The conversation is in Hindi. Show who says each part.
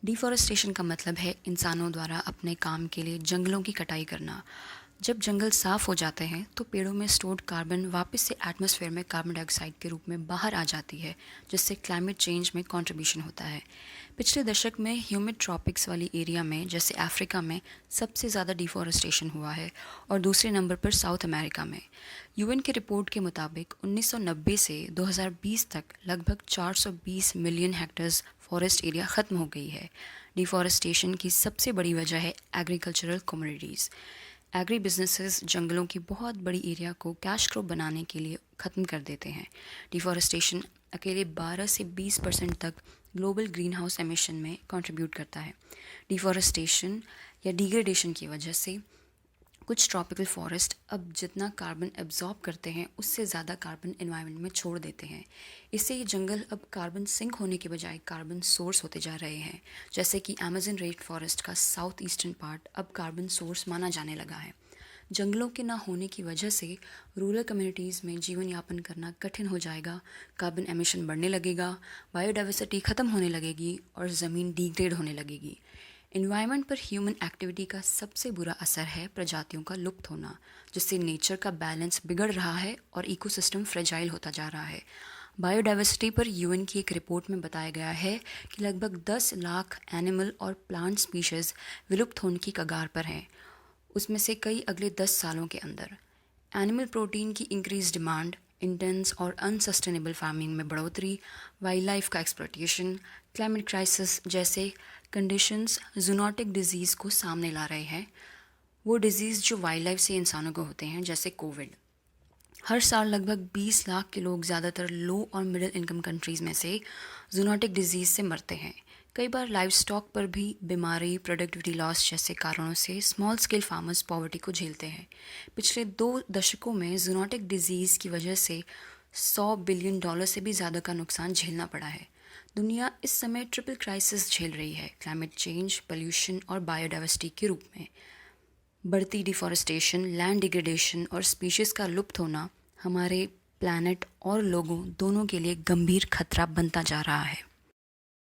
Speaker 1: डिफॉरेस्टेशन का मतलब है इंसानों द्वारा अपने काम के लिए जंगलों की कटाई करना। जब जंगल साफ हो जाते हैं तो पेड़ों में स्टोर्ड कार्बन वापस से एटमॉस्फेयर में कार्बन डाइऑक्साइड के रूप में बाहर आ जाती है, जिससे क्लाइमेट चेंज में कंट्रीब्यूशन होता है। पिछले दशक में ह्यूमिड ट्रॉपिक्स वाली एरिया में जैसे अफ्रीका में सबसे ज़्यादा डिफॉरेस्टेशन हुआ है और दूसरे नंबर पर साउथ अमेरिका में। यूएन की रिपोर्ट के मुताबिक 1990 से 2020 तक लगभग 420 मिलियन हेक्टेयर्स फॉरेस्ट एरिया ख़त्म हो गई है। डिफॉरेस्टेशन की सबसे बड़ी वजह है एग्रीकल्चरल कमोडिटीज़। एग्री बिजनेसेस जंगलों की बहुत बड़ी एरिया को कैश क्रॉप बनाने के लिए ख़त्म कर देते हैं। डिफॉरेस्टेशन अकेले 12 से 20% तक ग्लोबल ग्रीन हाउस एमिशन में कंट्रीब्यूट करता है। डिफॉरेस्टेशन या डिग्रेडेशन की वजह से कुछ ट्रॉपिकल फॉरेस्ट अब जितना कार्बन एब्जॉर्ब करते हैं उससे ज़्यादा कार्बन एनवायरनमेंट में छोड़ देते हैं। इससे ये जंगल अब कार्बन सिंक होने के बजाय कार्बन सोर्स होते जा रहे हैं। जैसे कि अमेज़न रेन फॉरेस्ट का साउथ ईस्टर्न पार्ट अब कार्बन सोर्स माना जाने लगा है। जंगलों के ना होने की वजह से रूरल कम्युनिटीज़ में जीवन यापन करना कठिन हो जाएगा, कार्बन एमिशन बढ़ने लगेगा, बायोडाइवर्सिटी ख़त्म होने लगेगी और ज़मीन डिग्रेड होने लगेगी। एनवायरनमेंट पर ह्यूमन एक्टिविटी का सबसे बुरा असर है प्रजातियों का लुप्त होना, जिससे नेचर का बैलेंस बिगड़ रहा है और इकोसिस्टम फ्रेजाइल होता जा रहा है। बायोडाइवर्सिटी पर यूएन की एक रिपोर्ट में बताया गया है कि लगभग 10 लाख एनिमल और प्लांट स्पीशीज़ विलुप्त होने की कगार पर हैं, उसमें से कई अगले 10 सालों के अंदर। एनिमल प्रोटीन की इंक्रीज डिमांड, इंटेंस और अनसस्टेनेबल फार्मिंग में बढ़ोतरी, वाइल्ड लाइफ का एक्सप्लॉयटेशन, क्लाइमेट क्राइसिस जैसे कंडीशंस जूनोटिक डिजीज़ को सामने ला रहे हैं। वो डिजीज़ जो वाइल्ड लाइफ से इंसानों को होते हैं, जैसे कोविड। हर साल लगभग 20 लाख के लोग ज़्यादातर लो और मिडिल इनकम कंट्रीज़ में से जूनोटिक डिजीज़ से मरते हैं। कई बार लाइव स्टॉक पर भी बीमारी, प्रोडक्टिविटी लॉस जैसे कारणों से स्मॉल स्केल फार्मर्स पॉवर्टी को झेलते हैं। पिछले 2 दशकों में जूनोटिक डिजीज़ की वजह से $100 बिलियन से भी ज़्यादा का नुकसान झेलना पड़ा है। दुनिया इस समय ट्रिपल क्राइसिस झेल रही है, क्लाइमेट चेंज, पोल्यूशन और बायोडाइवर्सिटी के रूप में। बढ़ती डिफॉरेस्टेशन, लैंड डिग्रेडेशन और स्पीशीज़ का लुप्त होना हमारे प्लैनेट और लोगों दोनों के लिए गंभीर खतरा बनता जा रहा है।